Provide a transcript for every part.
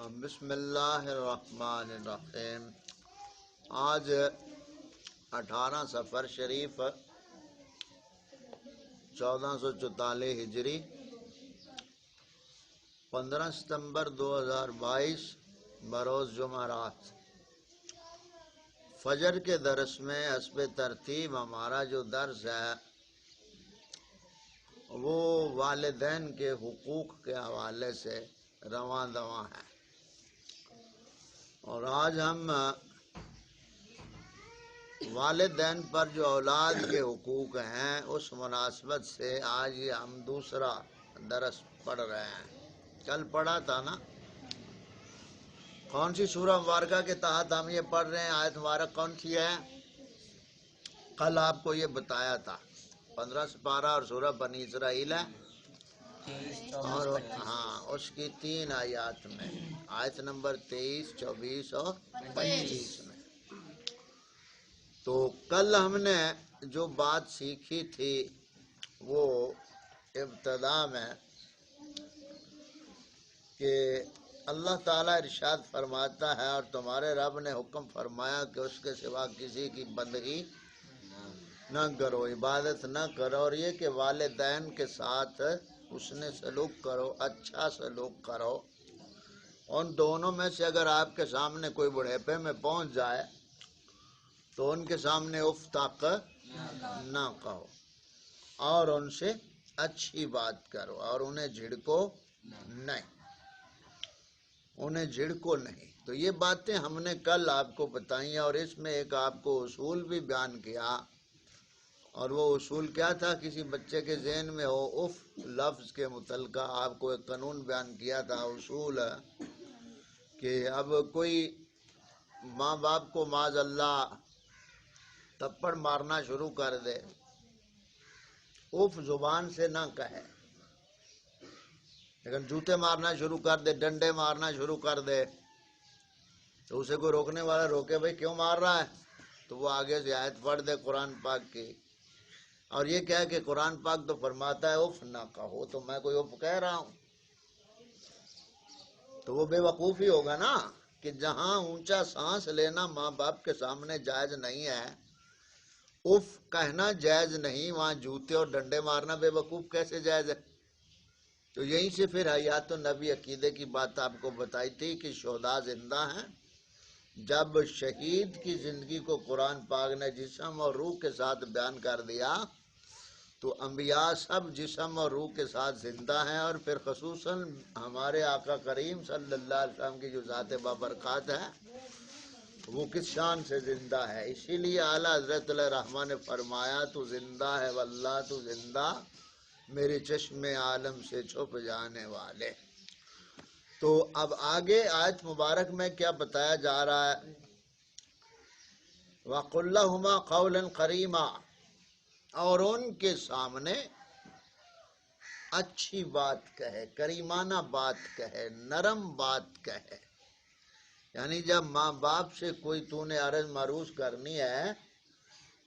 بسم اللہ الرحمن الرحیم۔ آج 18 صفر شریف 1444 ہجری 15 ستمبر 2022 بروز جمعرات۔ فجر کے درس میں حسب ترتیب ہمارا جو درس ہے وہ والدین کے حقوق کے حوالے سے رواں دواں ہے، اور آج ہم والدین پر جو اولاد کے حقوق ہیں اس مناسبت سے آج یہ ہم دوسرا درس پڑھ رہے ہیں۔ کل پڑھا تھا نا، کون سی سورہ مبارکہ کے تحت ہم یہ پڑھ رہے ہیں؟ آیت مبارک کون سی ہے؟ کل آپ کو یہ بتایا تھا 15 سپارہ اور سورہ بنی اسرائیل ہے، اور اس کی 3 آیات میں، آیت نمبر 23، 24 اور 25 میں۔ تو کل ہم نے جو بات سیکھی تھی وہ ابتدا میں کہ اللہ تعالیٰ ارشاد فرماتا ہے اور تمہارے رب نے حکم فرمایا کہ اس کے سوا کسی کی بندگی نہ کرو، عبادت نہ کرو، اور یہ کہ والدین کے ساتھ حسن سلوک کرو، اچھا سلوک کرو۔ ان دونوں میں سے اگر آپ کے سامنے کوئی بڑھیپے میں پہنچ جائے تو ان کے سامنے اف تک نہ کہو، اور ان سے اچھی بات کرو، اور انہیں جھڑکو نہیں۔ تو یہ باتیں ہم نے کل آپ کو بتائیں، اور اس میں ایک آپ کو اصول بھی بیان کیا، اور وہ اصول کیا تھا؟ کسی بچے کے ذہن میں ہو اف لفظ کے متعلقہ آپ کو ایک قانون بیان کیا تھا، اصول کہ اب کوئی ماں باپ کو معاذ اللہ تھپڑ مارنا شروع کر دے، اف زبان سے نہ کہے، لیکن جوتے مارنا شروع کر دے، ڈنڈے مارنا شروع کر دے، تو اسے کوئی روکنے والا روکے، بھائی کیوں مار رہا ہے؟ تو وہ آگے سے آیت پڑھ دے قرآن پاک کی، اور یہ کہے کہ قرآن پاک تو فرماتا ہے اف نہ کہو، تو میں کوئی اف کہہ رہا ہوں؟ تو وہ بے وقوفی ہوگا نا، کہ جہاں اونچا سانس لینا ماں باپ کے سامنے جائز نہیں ہے، اف کہنا جائز نہیں، وہاں جوتے اور ڈنڈے مارنا بے وقوف کیسے جائز ہے؟ تو یہیں سے پھر حیات النبی عقیدے کی بات آپ کو بتائی تھی کہ شہداء زندہ ہیں۔ جب شہید کی زندگی کو قرآن پاک نے جسم اور روح کے ساتھ بیان کر دیا تو انبیاء سب جسم اور روح کے ساتھ زندہ ہیں، اور پھر خصوصاً ہمارے آقا کریم صلی اللہ علیہ وسلم کی جو ذات بابرکات ہے وہ کس شان سے زندہ ہے؟ اسی لیے اعلیٰ حضرت علیہ رحمٰ نے فرمایا تو زندہ ہے واللہ تو زندہ، میرے چشم عالم سے چھپ جانے والے۔ تو اب آگے آیت مبارک میں کیا بتایا جا رہا ہے؟ وَقُلْ لَهُمَا قَوْلًا كَرِيمًا، اور ان کے سامنے اچھی بات کہے، کریمانہ بات کہے، نرم بات کہے۔ یعنی جب ماں باپ سے کوئی تو نے عرض معروض کرنی ہے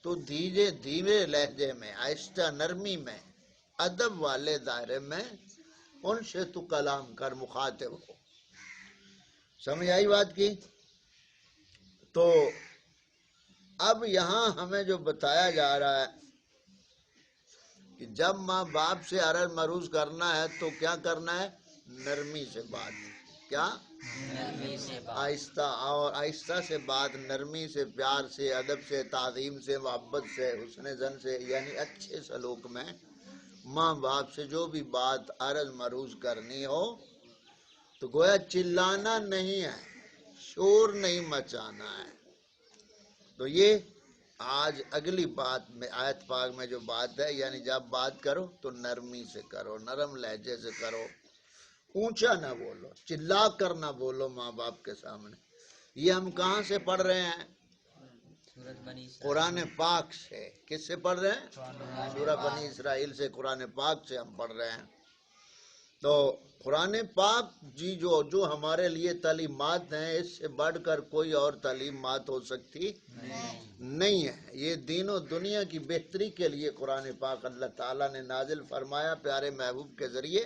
تو دھیرے لہجے میں، آہستہ نرمی میں، ادب والے دائرے میں ان سے تو کلام کر، مخاطب ہو۔ سمجھ آئی بات کی؟ تو اب یہاں ہمیں جو بتایا جا رہا ہے کہ جب ماں باپ سے عرض معروض کرنا ہے تو کیا کرنا ہے؟ نرمی سے بات۔ کیا؟ نرمی سے بات۔ آہستہ، اور آہستہ سے بات، نرمی سے، پیار سے، ادب سے، تعظیم سے، محبت سے، حسن ظن سے، یعنی اچھے سلوک میں ماں باپ سے جو بھی بات عرض معروض کرنی ہو تو گویا چلانا نہیں ہے، شور نہیں مچانا ہے۔ تو یہ آج اگلی بات میں آیت پاک میں جو بات ہے، یعنی جب بات کرو تو نرمی سے کرو، نرم لہجے سے کرو، اونچا نہ بولو، چلا کر نہ بولو ماں باپ کے سامنے۔ یہ ہم کہاں سے پڑھ رہے ہیں؟ قرآن پاک سے۔ کس سے پڑھ رہے ہیں؟ سورہ بنی اسرائیل سے، قرآن پاک سے ہم پڑھ رہے ہیں۔ تو قرآن پاک جی جو ہمارے لیے تعلیمات ہیں، اس سے بڑھ کر کوئی اور تعلیمات ہو سکتی نہیں ہے۔ یہ دین و دنیا کی بہتری کے لیے قرآن پاک اللہ تعالیٰ نے نازل فرمایا پیارے محبوب کے ذریعے،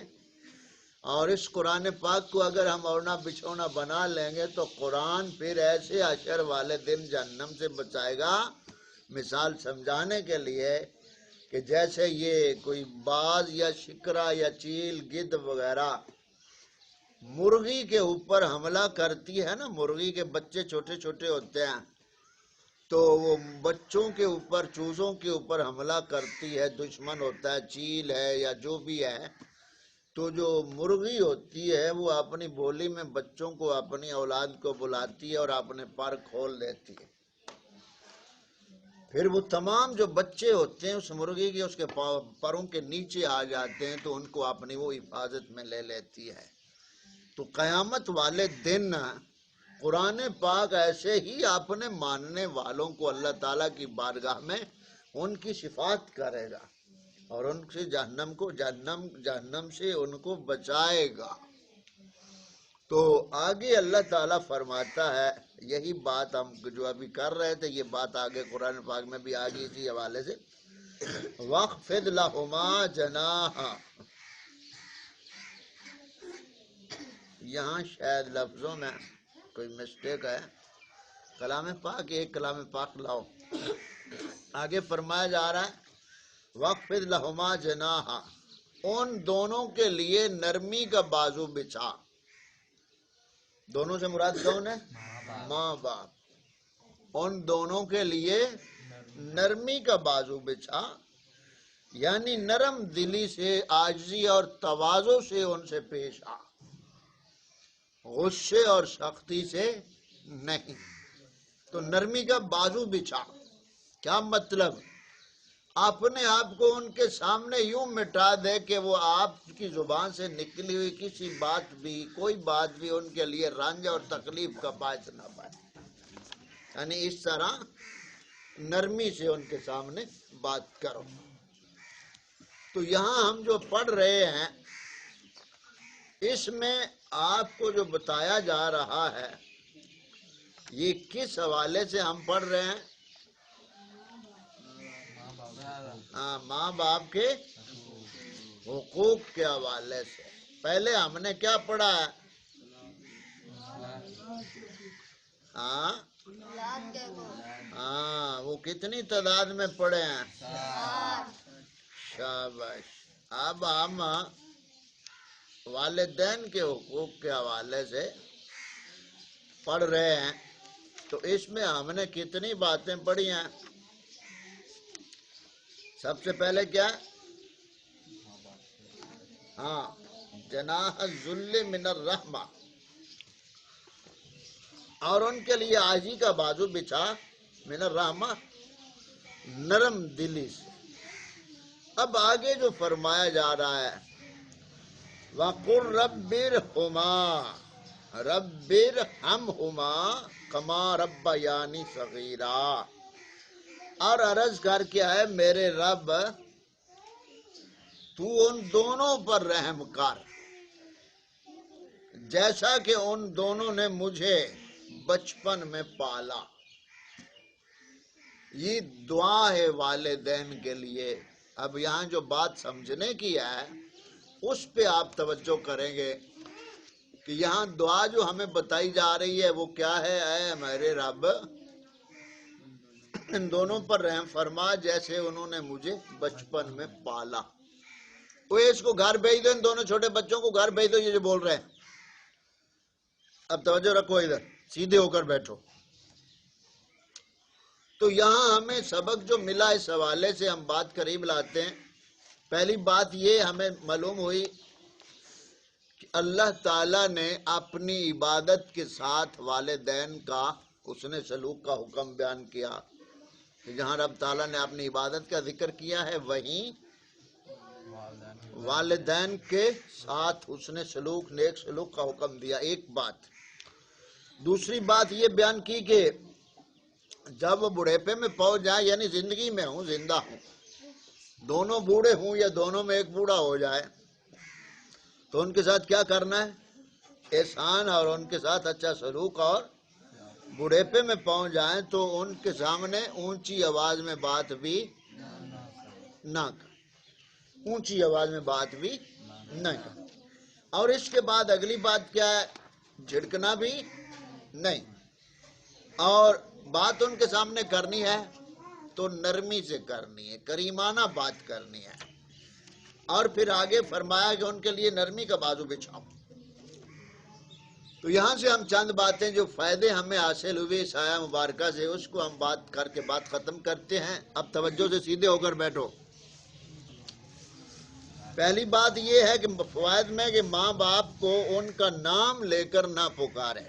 اور اس قرآن پاک کو اگر ہم اوڑھنا بچھونا بنا لیں گے تو قرآن پھر ایسے حشر والے دن جہنم سے بچائے گا. مثال سمجھانے کے لیے کہ جیسے یہ کوئی باز یا شکرا یا چیل گدھ وغیرہ مرغی کے اوپر حملہ کرتی ہے نا، مرغی کے بچے چھوٹے چھوٹے ہوتے ہیں تو وہ بچوں کے اوپر، چوزوں کے اوپر حملہ کرتی ہے، دشمن ہوتا ہے، چیل ہے یا جو بھی ہے، تو جو مرغی ہوتی ہے وہ اپنی بولی میں بچوں کو، اپنی اولاد کو بلاتی ہے اور اپنے پر کھول دیتی ہے. پھر وہ تمام جو بچے ہوتے ہیں اس مرغی کے، اس کے پروں کے نیچے آ جاتے ہیں تو ان کو اپنی وہ حفاظت میں لے لیتی ہے. تو قیامت والے دن قرآن پاک ایسے ہی اپنے ماننے والوں کو اللہ تعالیٰ کی بارگاہ میں ان کی شفاعت کرے گا اور ان سے جہنم سے ان کو بچائے گا. تو آگے اللہ تعالیٰ فرماتا ہے، یہی بات ہم جو ابھی کر رہے تھے یہ بات آگے قرآن پاک میں بھی آگے اسی حوالے سے، وَاخْفِضْ لَهُمَا جَنَاحَ. یہاں شاید لفظوں میں کوئی مسٹیک ہے. کلام پاک، ایک کلام پاک لاؤ. آگے فرمایا جا رہا ہے وَاخْفِضْ لَهُمَا جَنَاحَ، ان دونوں کے لیے نرمی کا بازو بچھا. دونوں سے مراد کون ہے؟ ماں باپ. ان دونوں کے لیے نرمی کا بازو بچھا، یعنی نرم دلی سے، عاجزی اور تواضع سے ان سے پیش آ، غصے اور سختی سے نہیں. تو نرمی کا بازو بچھا کیا مطلب؟ اپنے آپ کو ان کے سامنے یوں مٹا دے کہ وہ آپ کی زبان سے نکلی ہوئی کسی بات بھی، کوئی بات بھی ان کے لیے رنج اور تکلیف کا باعث نہ بنے. یعنی اس طرح نرمی سے ان کے سامنے بات کرو. تو یہاں ہم جو پڑھ رہے ہیں اس میں آپ کو جو بتایا جا رہا ہے یہ کس حوالے سے ہم پڑھ رہے ہیں؟ ماں باپ کے حقوق کے حوالے سے. پہلے ہم نے کیا پڑھا ہے؟ وہ کتنی تعداد میں پڑھے ہیں؟ شاباش. اب ہم والدین کے حقوق کے حوالے سے پڑھ رہے ہیں. تو اس میں ہم نے کتنی باتیں پڑھی ہیں؟ سب سے پہلے کیا؟ جناح الذل من الرحمہ، اور ان کے لیے عاجزی کا بازو بچھا، من الرحمہ، نرم دلی سے. اب آگے جو فرمایا جا رہا ہے وَقُلْ رَبِّ ارْحَمْهُمَا رَبِّ ارْحَمْهُمَا كَمَا رَبَّيَانِي صَغِيرًا، اور عرض کر کے ہے میرے رب تو ان دونوں پر رحم کر جیسا کہ ان دونوں نے مجھے بچپن میں پالا. یہ دعا ہے والدین کے لیے. اب یہاں جو بات سمجھنے کی ہے اس پہ آپ توجہ کریں گے کہ یہاں دعا جو ہمیں بتائی جا رہی ہے وہ کیا ہے؟ اے میرے رب ان دونوں پر رحم فرما جیسے انہوں نے مجھے بچپن میں پالا. وہ اس کو گھر بھیج دو، ان دونوں چھوٹے بچوں کو گھر بھیج دو. یہ جو بول رہے ہیں اب توجہ رکھو، ادھر سیدھے ہو کر بیٹھو. تو یہاں ہمیں سبق جو ملا اس حوالے سے ہم بات قریب لاتے ہیں. پہلی بات یہ ہمیں معلوم ہوئی کہ اللہ تعالیٰ نے اپنی عبادت کے ساتھ والدین کا حسن سلوک کا حکم بیان کیا. کہ جہاں رب تعالیٰ نے اپنی عبادت کا ذکر کیا ہے وہیں والدین کے ساتھ حسن سلوک، نیک سلوک کا حکم دیا. ایک بات. دوسری بات یہ بیان کی کہ جب وہ بڑھیپے میں پہنچ جائیں، یعنی زندگی میں ہوں، زندہ ہوں، دونوں بوڑھے ہوں یا دونوں میں ایک بوڑھا ہو جائے تو ان کے ساتھ کیا کرنا ہے؟ احسان اور ان کے ساتھ اچھا سلوک. اور بڑھیپے میں پہنچ جائیں تو ان کے سامنے اونچی آواز میں بات بھی نہ کر، اونچی آواز میں بات بھی نہ کر. اور اس کے بعد اگلی بات کیا ہے؟ جھڑکنا بھی نہیں، اور بات ان کے سامنے کرنی ہے تو نرمی سے کرنی ہے، کریمانہ بات کرنی ہے۔ اور پھر آگے فرمایا کہ ان کے لیے نرمی کا بازو بچھاؤ۔ تو یہاں سے ہم چند باتیں جو فائدے ہمیں حاصل ہوئے اس آیہ مبارکہ سے، اس کو ہم بات کر کے بات ختم کرتے ہیں۔ اب توجہ سے سیدھے ہو کر بیٹھو۔ پہلی بات یہ ہے کہ فوائد میں کہ ماں باپ کو ان کا نام لے کر نہ پکارے،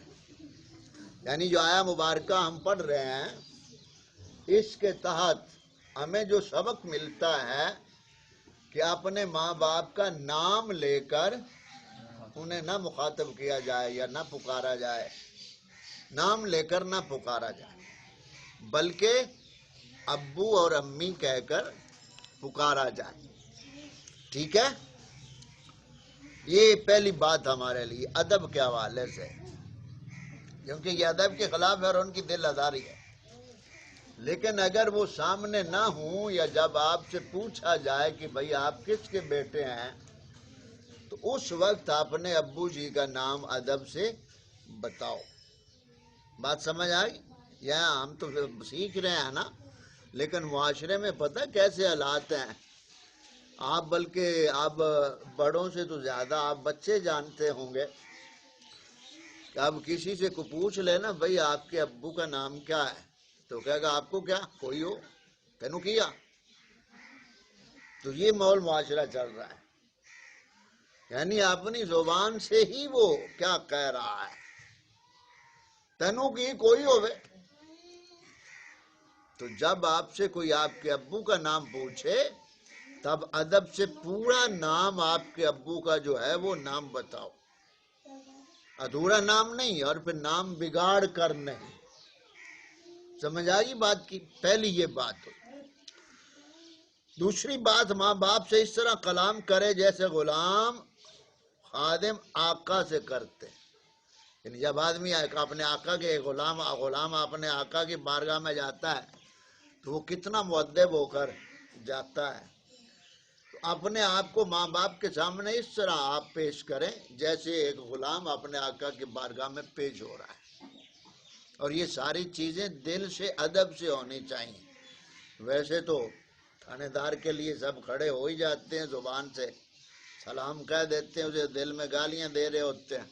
یعنی جو آیہ مبارکہ ہم پڑھ رہے ہیں اس کے تحت ہمیں جو سبق ملتا ہے کہ اپنے ماں باپ کا نام لے کر انہیں نہ مخاطب کیا جائے یا نہ پکارا جائے، نام لے کر نہ پکارا جائے، بلکہ ابو اور امی کہہ کر پکارا جائے۔ ٹھیک ہے؟ یہ پہلی بات ہمارے لیے ادب کے حوالے سے، کیونکہ یہ ادب کے خلاف ہے اور ان کی دل آزاری ہے۔ لیکن اگر وہ سامنے نہ ہوں یا جب آپ سے پوچھا جائے کہ بھئی آپ کس کے بیٹے ہیں، تو اس وقت اپنے ابو جی کا نام ادب سے بتاؤ۔ بات سمجھ آئی؟ یہاں ہم تو سیکھ رہے ہیں نا، لیکن معاشرے میں پتہ کیسے حالات ہیں۔ آپ بلکہ آپ بڑوں سے تو زیادہ آپ بچے جانتے ہوں گے کہ اب کسی سے کو پوچھ لینا بھئی آپ کے ابو کا نام کیا ہے، تو کہے گا آپ کو کیا کوئی ہو تینو کیا۔ تو یہ ماحول معاشرہ چل رہا ہے، یعنی اپنی زبان سے ہی وہ کیا کہہ رہا ہے، تینو کی کوئی ہوئے۔ تو جب آپ سے کوئی آپ کے ابو کا نام پوچھے تب ادب سے پورا نام آپ کے ابو کا جو ہے وہ نام بتاؤ، ادھورا نام نہیں، اور پھر نام بگاڑ کر نہیں۔ سمجھ آئی بات کی؟ پہلی یہ بات ہو۔ دوسری بات، ماں باپ سے اس طرح کلام کرے جیسے غلام خادم آقا سے کرتے ہیں۔ یعنی جب آدمی اپنے آقا کے غلام اپنے آقا کی بارگاہ میں جاتا ہے تو وہ کتنا مؤدب ہو کر جاتا ہے۔ تو اپنے آپ کو ماں باپ کے سامنے اس طرح آپ پیش کریں جیسے ایک غلام اپنے آقا کی بارگاہ میں پیش ہو رہا ہے، اور یہ ساری چیزیں دل سے ادب سے ہونی چاہیے۔ ویسے تو تھانے دار کے لیے سب کھڑے ہو ہی جاتے ہیں، زبان سے سلام کہہ دیتے ہیں، اسے دل میں گالیاں دے رہے ہوتے ہیں۔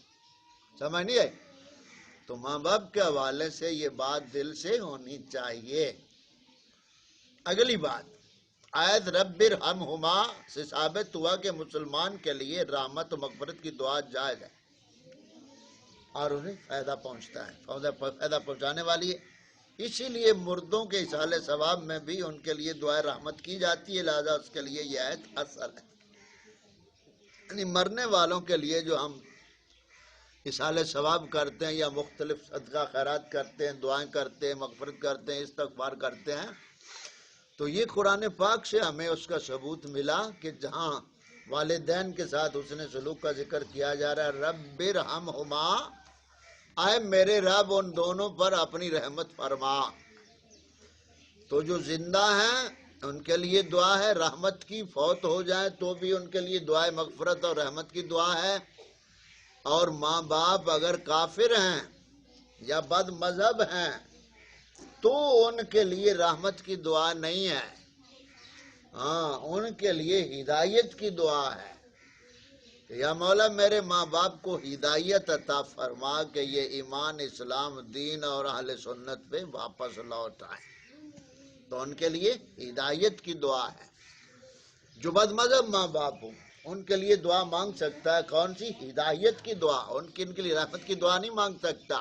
سمجھ نہیں آئی؟ تو ماں باپ کے حوالے سے یہ بات دل سے ہونی چاہیے۔ اگلی بات، آیت رب ارحمہما سے ثابت ہوا کہ مسلمان کے لیے رحمت و مغفرت کی دعا جائز ہے اور انہیں فائدہ پہنچتا ہے، فائدہ پہنچانے والی ہے۔ اسی لیے مردوں کے اصالہ ثواب میں بھی ان کے لیے دعائے رحمت کی جاتی ہے، لہذا اس کے لیے یہ آیت اثر ہے۔ یعنی مرنے والوں کے لیے جو ہم اصالہ ثواب کرتے ہیں یا مختلف صدقہ خیرات کرتے ہیں، دعائیں کرتے ہیں، مغفرت کرتے ہیں، استغفار کرتے ہیں، تو یہ قرآن پاک سے ہمیں اس کا ثبوت ملا کہ جہاں والدین کے ساتھ حسن سلوک کا ذکر کیا جا رہا ہے، رب ارحمہما، اے میرے رب ان دونوں پر اپنی رحمت فرما۔ تو جو زندہ ہیں ان کے لیے دعا ہے رحمت کی، فوت ہو جائیں تو بھی ان کے لیے دعائے مغفرت اور رحمت کی دعا ہے۔ اور ماں باپ اگر کافر ہیں یا بد مذہب ہیں تو ان کے لیے رحمت کی دعا نہیں ہے، ہاں ان کے لیے ہدایت کی دعا ہے کہ یا مولا میرے ماں باپ کو ہدایت عطا فرما کہ یہ ایمان، اسلام، دین اور اہل سنت پہ واپس لوٹ آئے۔ تو ان کے لیے ہدایت کی دعا ہے۔ جو بد مذہب ماں باپ ہوں ان کے لیے دعا مانگ سکتا ہے، کون سی؟ ہدایت کی دعا۔ ان کے لیے رحمت کی دعا نہیں مانگ سکتا۔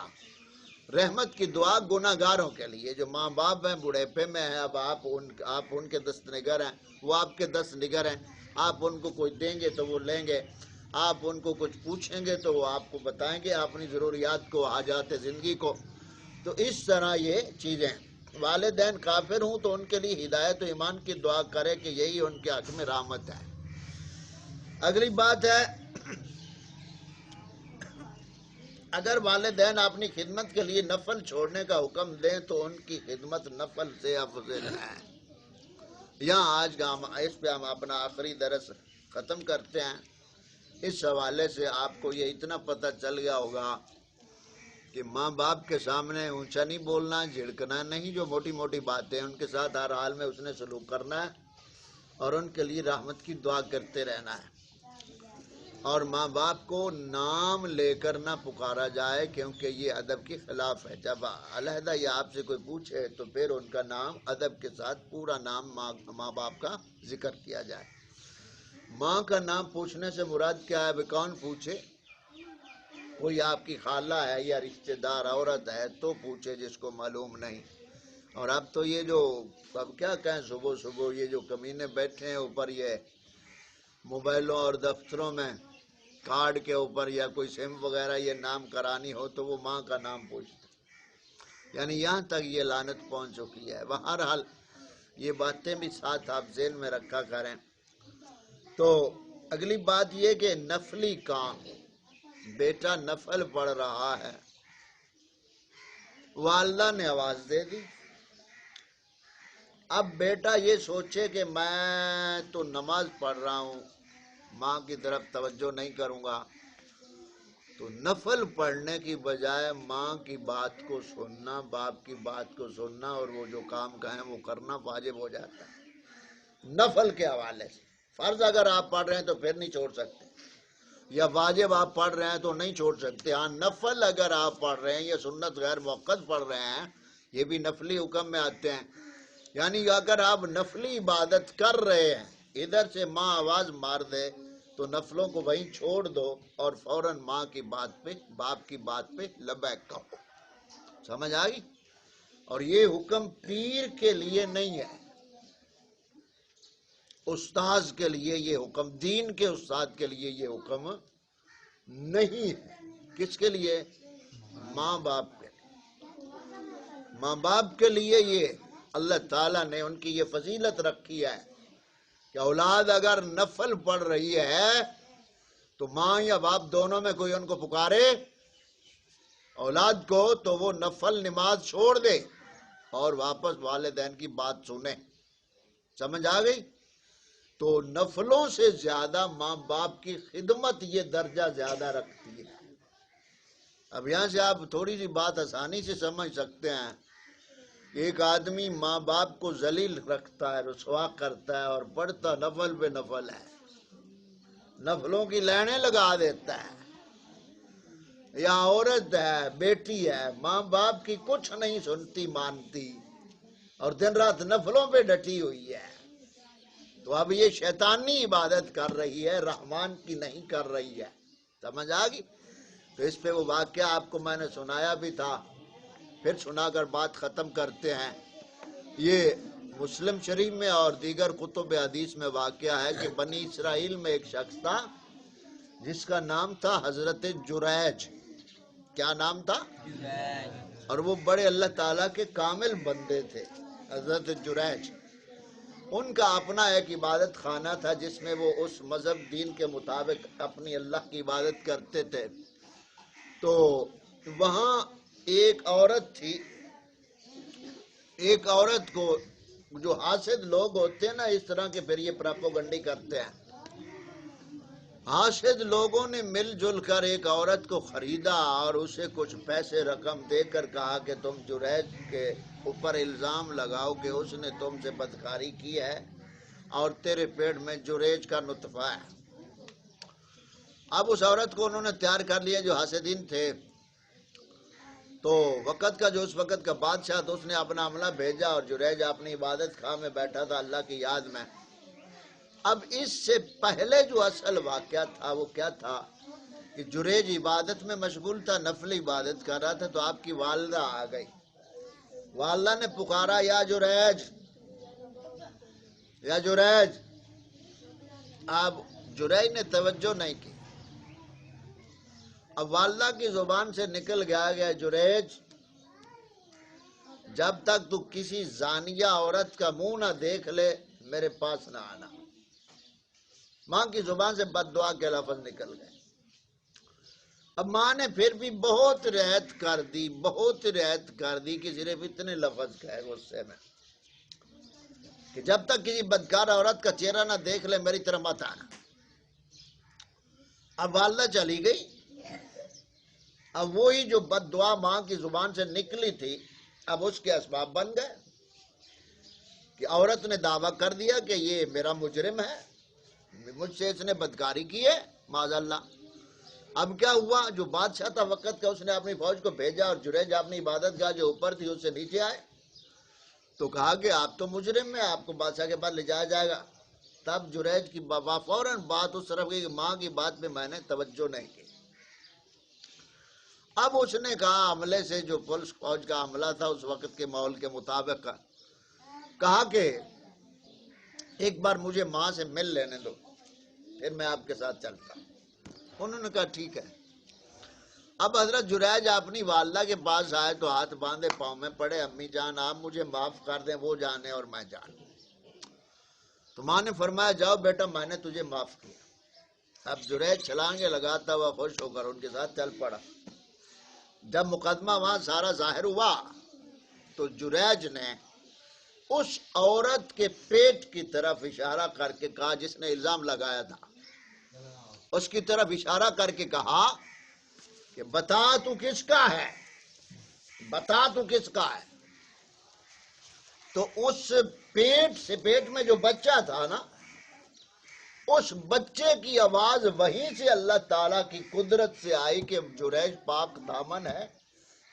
رحمت کی دعا گناہ گاروں کے لیے، جو ماں باپ ہیں بڑھیپے میں ہیں، اب آپ ان کے دست نگر ہیں، وہ آپ کے دست نگر ہیں، آپ ان کو کوئی دیں گے تو وہ لیں گے، آپ ان کو کچھ پوچھیں گے تو وہ آپ کو بتائیں گے اپنی ضروریات کو، حاجات زندگی کو۔ تو اس طرح یہ چیزیں، والدین کافر ہوں تو ان کے لیے ہدایت و ایمان کی دعا کرے کہ یہی ان کے حق میں رحمت ہے۔ اگلی بات ہے، اگر والدین اپنی خدمت کے لیے نفل چھوڑنے کا حکم دیں تو ان کی خدمت نفل سے افضل ہے۔ یہاں آج کا اس پہ ہم اپنا آخری درس ختم کرتے ہیں۔ اس حوالے سے آپ کو یہ اتنا پتہ چل گیا ہوگا کہ ماں باپ کے سامنے اونچا نہیں بولنا، جھڑکنا نہیں، جو موٹی موٹی باتیں ان کے ساتھ ہر حال میں اس نے سلوک کرنا ہے اور ان کے لیے رحمت کی دعا کرتے رہنا ہے۔ اور ماں باپ کو نام لے کر نہ پکارا جائے، کیونکہ یہ ادب کے خلاف ہے۔ جب علیحدہ یہ آپ سے کوئی پوچھے تو پھر ان کا نام ادب کے ساتھ پورا نام ماں باپ کا ذکر کیا جائے۔ ماں کا نام پوچھنے سے مراد کیا ہے؟ کون پوچھے؟ کوئی آپ کی خالہ ہے یا رشتہ دار عورت ہے تو پوچھے جس کو معلوم نہیں۔ اور اب تو یہ جو اب کیا کہیں، صبح صبح یہ جو کمینے بیٹھے ہیں اوپر یہ موبائلوں اور دفتروں میں کارڈ کے اوپر یا کوئی سم وغیرہ یہ نام کرانی ہو تو وہ ماں کا نام پوچھتے، یعنی یہاں تک یہ لعنت پہنچ چکی ہے۔ بہرحال یہ باتیں بھی ساتھ آپ ذہن میں رکھا کریں۔ تو اگلی بات یہ کہ نفلی کام، بیٹا نفل پڑھ رہا ہے، والدہ نے آواز دے دی، اب بیٹا یہ سوچے کہ میں تو نماز پڑھ رہا ہوں، ماں کی طرف توجہ نہیں کروں گا، تو نفل پڑھنے کی بجائے ماں کی بات کو سننا، باپ کی بات کو سننا اور وہ جو کام کہیں وہ کرنا واجب ہو جاتا ہے نفل کے حوالے سے۔ فرض اگر آپ پڑھ رہے ہیں تو پھر نہیں چھوڑ سکتے، یا واجب آپ پڑھ رہے ہیں تو نہیں چھوڑ سکتے۔ ہاں نفل اگر آپ پڑھ رہے ہیں یا سنت غیر موقت پڑھ رہے ہیں، یہ بھی نفلی حکم میں آتے ہیں، یعنی اگر آپ نفلی عبادت کر رہے ہیں، ادھر سے ماں آواز مار دے تو نفلوں کو وہیں چھوڑ دو اور فوراً ماں کی بات پہ، باپ کی بات پہ لبیک کہو۔ سمجھ آگئی؟ اور یہ حکم پیر کے لیے نہیں ہے، استاذ کے لیے یہ حکم، دین کے استاد کے لیے یہ حکم نہیں ہے۔ کس کے لیے؟ ماں باپ کے لیے۔ ماں باپ کے لیے یہ اللہ تعالیٰ نے ان کی یہ فضیلت رکھی ہے کہ اولاد اگر نفل پڑھ رہی ہے تو ماں یا باپ دونوں میں کوئی ان کو پکارے اولاد کو تو وہ نفل نماز چھوڑ دے اور واپس والدین کی بات سنے۔ سمجھ آ گئی؟ تو نفلوں سے زیادہ ماں باپ کی خدمت یہ درجہ زیادہ رکھتی ہے۔ اب یہاں سے آپ تھوڑی سی بات آسانی سے سمجھ سکتے ہیں۔ ایک آدمی ماں باپ کو ذلیل رکھتا ہے، رسوا کرتا ہے اور پڑھتا نفل پہ نفل ہے، نفلوں کی لائنیں لگا دیتا ہے، یا عورت ہے، بیٹی ہے، ماں باپ کی کچھ نہیں سنتی مانتی اور دن رات نفلوں پہ ڈٹی ہوئی ہے، تو اب یہ شیطانی عبادت کر رہی ہے، رحمان کی نہیں کر رہی ہے۔ سمجھ آگئی؟ تو اس پہ وہ واقعہ آپ کو میں نے سنایا بھی تھا، پھر سنا کر بات ختم کرتے ہیں۔ یہ مسلم شریف میں اور دیگر کتب حدیث میں واقعہ ہے کہ بنی اسرائیل میں ایک شخص تھا جس کا نام تھا حضرت جریج۔ کیا نام تھا؟ اور وہ بڑے اللہ تعالیٰ کے کامل بندے تھے حضرت جریج۔ ان کا اپنا ایک عبادت خانہ تھا جس میں وہ اس مذہب دین کے مطابق اپنی اللہ کی عبادت کرتے تھے۔ تو وہاں ایک عورت تھی، ایک عورت کو جو حاسد لوگ ہوتے ہیں نا اس طرح کے، پھر یہ پراپوگنڈی کرتے ہیں، حاسد لوگوں نے مل جل کر ایک عورت کو خریدا اور اسے کچھ پیسے رقم دے کر کہا کہ تم جریج کے اوپر الزام لگاؤ کہ اس نے تم سے بدکاری کی ہے اور تیرے پیٹ میں جریج کا نطفہ ہے۔ اب اس عورت کو انہوں نے تیار کر لیا جو حاسدین تھے، تو وقت کا جو اس وقت کا بادشاہ تو اس نے اپنا عملہ بھیجا اور جریج اپنی عبادت خاہ میں بیٹھا تھا اللہ کی یاد میں۔ اب اس سے پہلے جو اصل واقعہ تھا وہ کیا تھا کہ جریج عبادت میں مشغول تھا، نفل عبادت کر رہا تھا، تو آپ کی والدہ آ گئی، والدہ نے پکارا یا جریج، یا جریج۔ اب جریج نے توجہ نہیں کی، اب والدہ کی زبان سے نکل گیا جریج جب تک تو کسی زانیہ عورت کا منہ نہ دیکھ لے میرے پاس نہ آنا۔ ماں کی زبان سے بد دعا کے لفظ نکل گئے۔ اب ماں نے پھر بھی بہت رعایت کر دی، بہت رعایت کر دی کہ صرف اتنے لفظ کہے غصے میں کہ جب تک کسی بدکار عورت کا چہرہ نہ دیکھ لے میری طرف مت آنا۔ اب والدہ چلی گئی، اب وہی جو بد دعا ماں کی زبان سے نکلی تھی اب اس کے اسباب بن گئے کہ عورت نے دعویٰ کر دیا کہ یہ میرا مجرم ہے، مجھ سے اس نے بدکاری کی ہے معاذ اللہ۔ اب کیا ہوا، جو بادشاہ تھا وقت کا اس نے اپنی فوج کو بھیجا اور جریج اپنی عبادت گاہ جو اوپر تھی اس سے نیچے آئے تو کہا کہ آپ تو مجرم ہیں، آپ کو بادشاہ کے پاس لے جایا جائے گا۔ تب جریج کی بابا فوراً بات اس طرف کی کہ ماں کی بات پہ میں نے توجہ نہیں کی۔ اب اس نے کہا عملے سے، جو پولیس فوج کا عملہ تھا اس وقت کے ماحول کے مطابق، کہا کہ ایک بار مجھے ماں سے مل لینے دو پھر میں آپ کے ساتھ چلتا ہوں۔ انہوں نے کہا ٹھیک ہے۔ اب حضرت جریج اپنی والدہ کے پاس آئے تو ہاتھ باندھے پاؤں میں پڑے، امی جان آپ مجھے معاف کر دیں، وہ جانے اور میں جانوں۔ تو ماں نے فرمایا جاؤ بیٹا میں نے تجھے معاف کیا۔ اب جریج چھلانگے لگاتا ہوا خوش ہو کر ان کے ساتھ چل پڑا۔ جب مقدمہ وہاں سارا ظاہر ہوا تو جریج نے اس عورت کے پیٹ کی طرف اشارہ کر کے کہا جس نے الزام لگایا تھا، اس کی طرف اشارہ کر کے کہا کہ بتا تو کس کا ہے، بتا تو کس کا ہے۔ تو اس پیٹ میں جو بچہ تھا نا، اس بچے کی آواز وہیں سے اللہ تعالیٰ کی قدرت سے آئی کہ جریج پاک دامن ہے،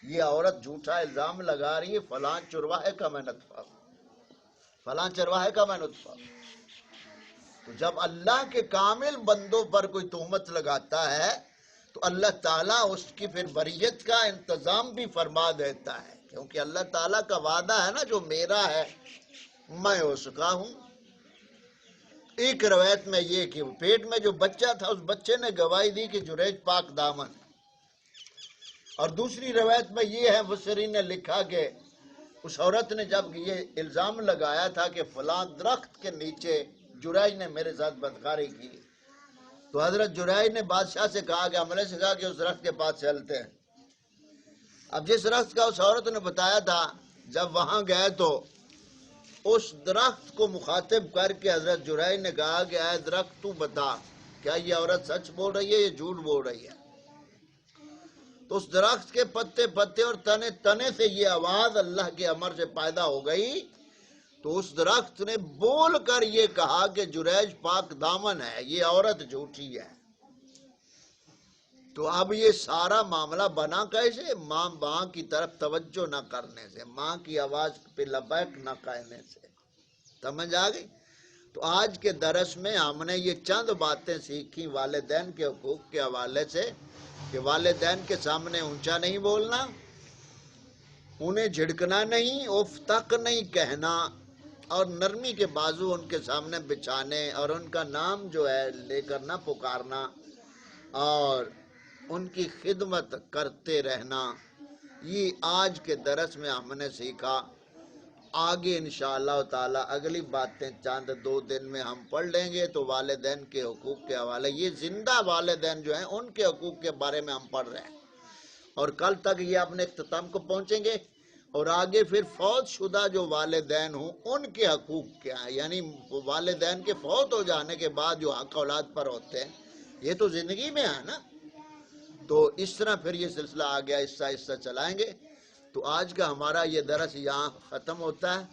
یہ عورت جھوٹا الزام لگا رہی ہے، فلاں چرواہے کا میں نطفہ، فلاں چرواہے کا میں نطفہ۔ تو جب اللہ کے کامل بندوں پر کوئی تہمت لگاتا ہے تو اللہ تعالیٰ اس کی پھر بریت کا انتظام بھی فرما دیتا ہے، کیونکہ اللہ تعالیٰ کا وعدہ ہے نا جو میرا ہے میں اس کا ہوں۔ ایک روایت میں یہ کہ پیٹ میں جو بچہ تھا اس بچے نے گواہی دی کہ جریج پاک دامن، اور دوسری روایت میں یہ ہے مفسرین نے لکھا کہ اس عورت نے جب یہ الزام لگایا تھا کہ فلاں درخت کے نیچے جریج نے میرے ساتھ بدکاری کی، تو حضرت جریج نے بادشاہ سے کہا کہ عملے سے کہا کہ اس درخت کے پاس چلتے ہیں۔ اب جس درخت کا اس عورت نے بتایا تھا جب وہاں گئے تو اس درخت کو مخاطب کر کے حضرت جریج نے کہا کہ اے درخت تو بتا کیا یہ عورت سچ بول رہی ہے یا جھوٹ بول رہی ہے۔ تو اس درخت کے پتے پتے اور تنے تنے سے یہ آواز اللہ کے امر سے پیدا ہو گئی، تو اس درخت نے بول کر یہ کہا کہ جریج پاک دامن ہے، یہ عورت جھوٹی ہے۔ تو اب یہ سارا معاملہ بنا کیسے؟ ماں کی طرف توجہ نہ کرنے سے، ماں کی آواز پہ لبیک نہ کہنے سے۔ سمجھ آ گئی؟ تو آج کے درس میں ہم نے یہ چند باتیں سیکھی والدین کے حقوق کے حوالے سے کہ والدین کے سامنے اونچا نہیں بولنا، انہیں جھڑکنا نہیں، اف تک نہیں کہنا، اور نرمی کے بازو ان کے سامنے بچھانے اور ان کا نام جو ہے لے کر نہ پکارنا اور ان کی خدمت کرتے رہنا۔ یہ آج کے درس میں ہم نے سیکھا۔ آگے انشاءاللہ تعالی اگلی باتیں چند 2 دن میں ہم پڑھ لیں گے تو والدین کے حقوق کے حوالے، یہ زندہ والدین جو ہیں ان کے حقوق کے بارے میں ہم پڑھ رہے ہیں، اور کل تک یہ اپنے اختتام کو پہنچیں گے، اور آگے پھر فوت شدہ جو والدین ہوں ان کے حقوق کیا ہیں، یعنی والدین کے فوت ہو جانے کے بعد جو حق اولاد پر ہوتے ہیں، یہ تو زندگی میں ہے نا۔ تو اس طرح پھر یہ سلسلہ آگے آہستہ آہستہ چلائیں گے۔ تو آج کا ہمارا یہ درس یہاں ختم ہوتا ہے۔